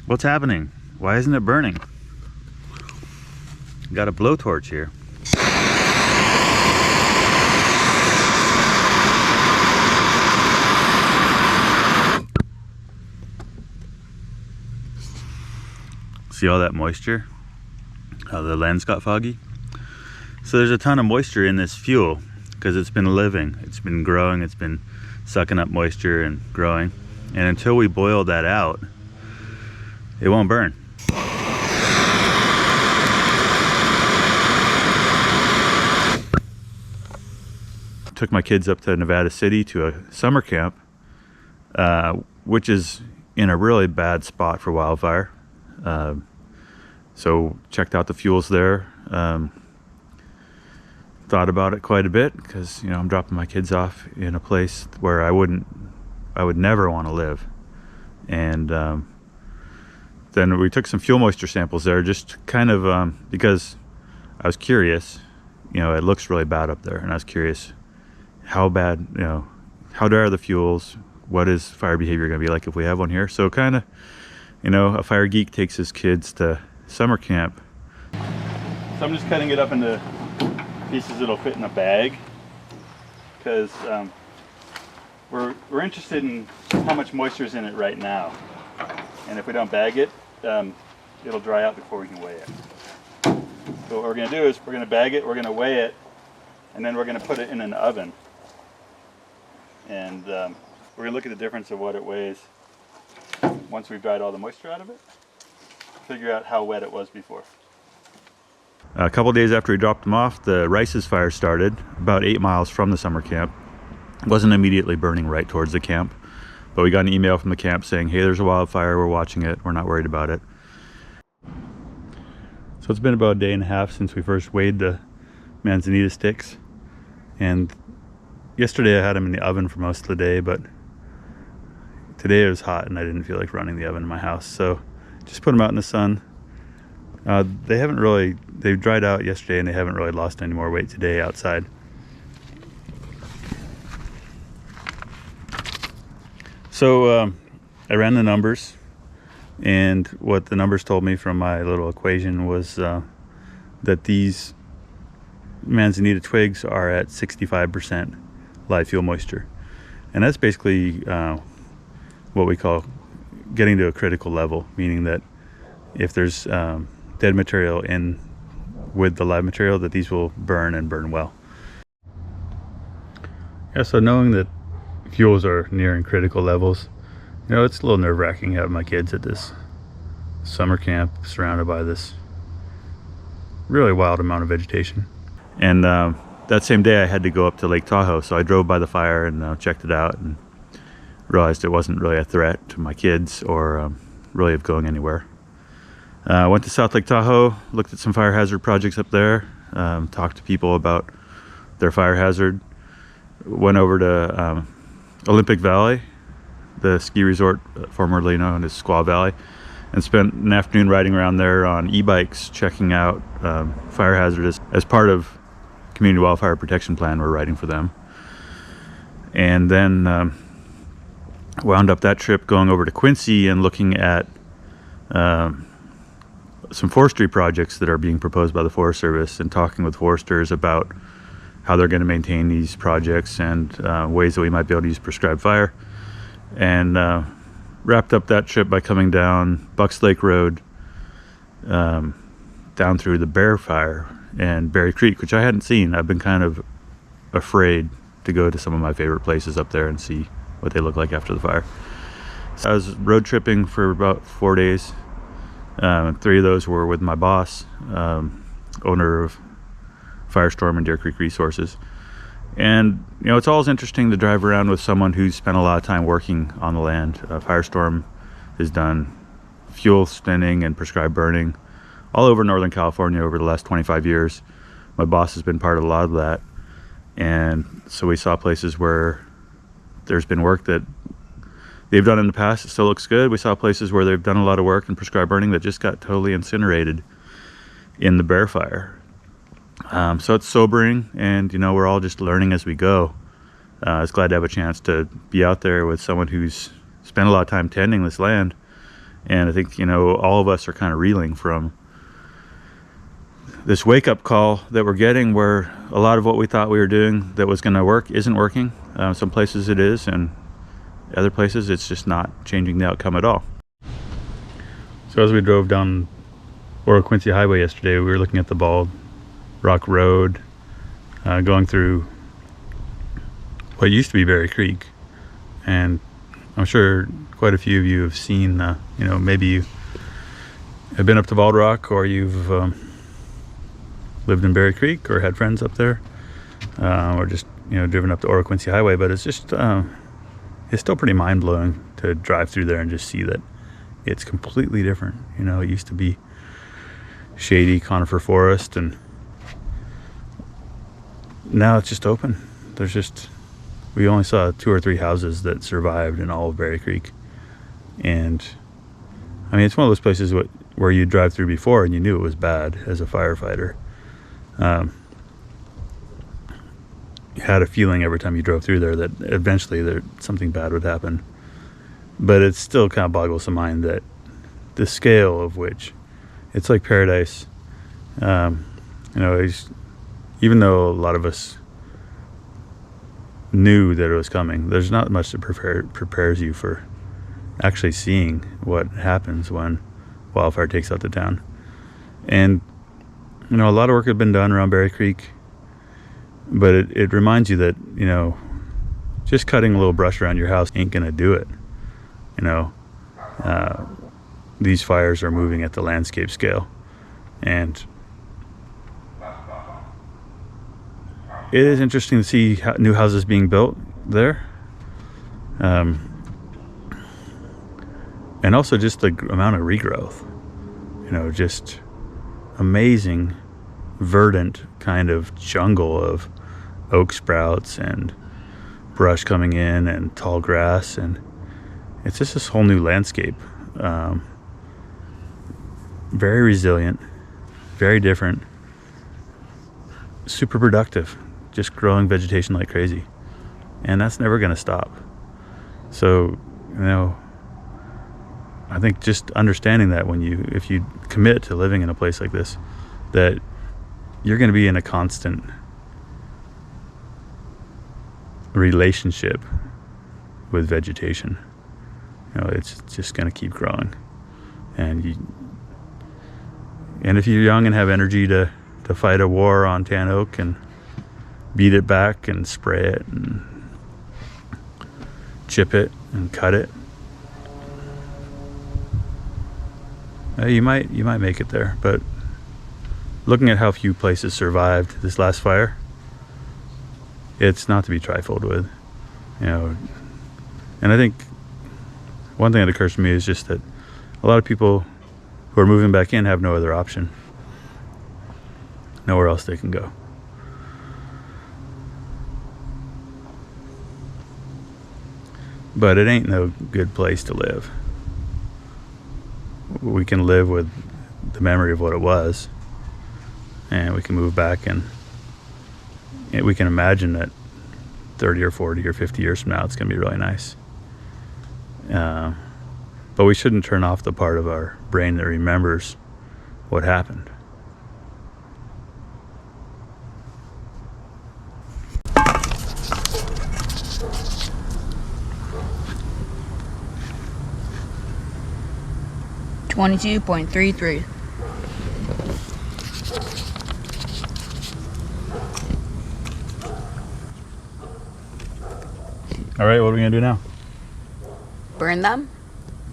What's happening? Why isn't it burning? Got a blowtorch here. See all that moisture? How the lens got foggy? So there's a ton of moisture in this fuel because it's been living, it's been growing, it's been sucking up moisture and growing. And until we boil that out, it won't burn. Took my kids up to Nevada City to a summer camp, which is in a really bad spot for wildfire. So checked out the fuels there. Thought about it quite a bit because, you know, I'm dropping my kids off in a place where I would never want to live. And then we took some fuel moisture samples there, just kind of because I was curious. You know, it looks really bad up there, and I was curious how bad, you know, how dry are the fuels? What is fire behavior going to be like if we have one here? So kind of, you know, a fire geek takes his kids to summer camp. So I'm just cutting it up into pieces that'll fit in a bag because we're interested in how much moisture is in it right now, and if we don't bag it, it'll dry out before we can weigh it. So what we're going to do is we're going to bag it, we're going to weigh it, and then we're going to put it in an oven, and we're going to look at the difference of what it weighs once we've dried all the moisture out of it, figure out how wet it was before. A couple days after we dropped them off, the Rice's fire started about 8 miles from the summer camp. It wasn't immediately burning right towards the camp, but we got an email from the camp saying, hey, there's a wildfire, we're watching it, we're not worried about it. So it's been about a day and a half since we first weighed the manzanita sticks, and yesterday I had them in the oven for most of the day, but today it was hot and I didn't feel like running the oven in my house, so just put them out in the sun. They've dried out yesterday and they haven't really lost any more weight today outside. So I ran the numbers, and what the numbers told me from my little equation was that these manzanita twigs are at 65% live fuel moisture. And that's basically what we call getting to a critical level, meaning that if there's dead material in with the live material, that these will burn and burn well. Yeah, so knowing that fuels are nearing critical levels, you know, it's a little nerve-wracking having my kids at this summer camp surrounded by this really wild amount of vegetation. And that same day I had to go up to Lake Tahoe, so I drove by the fire and checked it out and realized it wasn't really a threat to my kids or really of going anywhere. Went to South Lake Tahoe, looked at some fire hazard projects up there, talked to people about their fire hazard, went over to Olympic Valley, the ski resort formerly known as Squaw Valley, and spent an afternoon riding around there on e-bikes, checking out fire hazards as part of Community Wildfire Protection Plan we're writing for them. And then wound up that trip going over to Quincy and looking at some forestry projects that are being proposed by the Forest Service, and talking with foresters about how they're going to maintain these projects and ways that we might be able to use prescribed fire. And wrapped up that trip by coming down Bucks Lake Road, down through the Bear Fire and Berry Creek, which I hadn't seen. I've been kind of afraid to go to some of my favorite places up there and see what they look like after the fire. So I was road tripping for about 4 days. 3 of those were with my boss, owner of Firestorm and Deer Creek Resources. And, you know, it's always interesting to drive around with someone who's spent a lot of time working on the land. Firestorm has done fuel spinning and prescribed burning all over Northern California over the last 25 years. My boss has been part of a lot of that. And so we saw places where there's been work that they've done in the past. It still looks good. We saw places where they've done a lot of work in prescribed burning that just got totally incinerated in the Bear Fire. So it's sobering, and, you know, we're all just learning as we go. I was glad to have a chance to be out there with someone who's spent a lot of time tending this land And I think, all of us are kind of reeling from this wake-up call that we're getting, where a lot of what we thought we were doing that was going to work isn't working. Some places it is, and other places it's just not changing the outcome at all. So as we drove down Oro Quincy Highway yesterday, we were looking at the Bald Rock Road, going through what used to be Berry Creek. And I'm sure quite a few of you have seen, maybe you have been up to Bald Rock, or you've lived in Berry Creek, or had friends up there, or just, driven up the Oro Quincy Highway. But it's just, it's still pretty mind-blowing to drive through there and just see that it's completely different. It used to be shady conifer forest, and now it's just open. We only saw 2 or 3 houses that survived in all of Berry Creek. And I mean, it's one of those places where you drive through before and you knew it was bad as a firefighter. You had a feeling every time you drove through there that eventually something bad would happen. But it still kind of boggles the mind that the scale of which it's like paradise. Even though a lot of us knew that it was coming, there's not much that prepares you for actually seeing what happens when wildfire takes out the town. And a lot of work had been done around Berry Creek, but it reminds you that just cutting a little brush around your house ain't gonna do it. These fires are moving at the landscape scale, and it is interesting to see new houses being built there. And also just the amount of regrowth, just amazing verdant kind of jungle of oak sprouts and brush coming in and tall grass. And it's just this whole new landscape. Very resilient, very different, super productive, just growing vegetation like crazy. And that's never going to stop. So, I think just understanding that if you commit to living in a place like this, that you're going to be in a constant relationship with vegetation. It's just going to keep growing. And if you're young and have energy to fight a war on tan oak and beat it back and spray it and chip it and cut it, you might make it there. But looking at how few places survived this last fire, it's not to be trifled with. And I think one thing that occurs to me is just that a lot of people who are moving back in have no other option, nowhere else they can go. But it ain't no good place to live. We can live with the memory of what it was, and we can move back, and we can imagine that 30 or 40 or 50 years from now it's going to be really nice. But we shouldn't turn off the part of our brain that remembers what happened. $22.33. All right, what are we gonna do now? Burn them?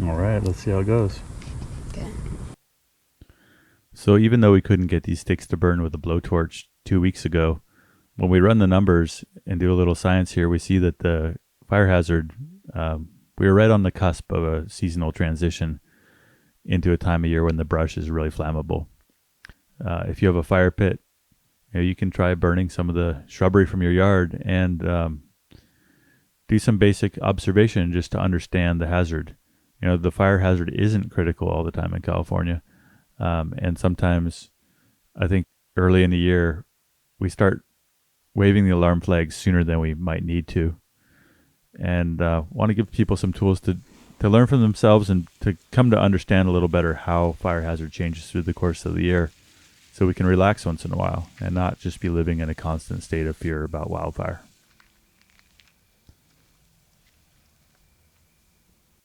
All right, let's see how it goes. Okay. So even though we couldn't get these sticks to burn with a blowtorch 2 weeks ago, when we run the numbers and do a little science here, we see that the fire hazard, we were right on the cusp of a seasonal transition into a time of year when the brush is really flammable. If you have a fire pit, you can try burning some of the shrubbery from your yard and do some basic observation just to understand the hazard. The fire hazard isn't critical all the time in California. And sometimes I think early in the year, we start waving the alarm flags sooner than we might need to. And want to give people some tools to to learn from themselves and to come to understand a little better how fire hazard changes through the course of the year, so we can relax once in a while and not just be living in a constant state of fear about wildfire.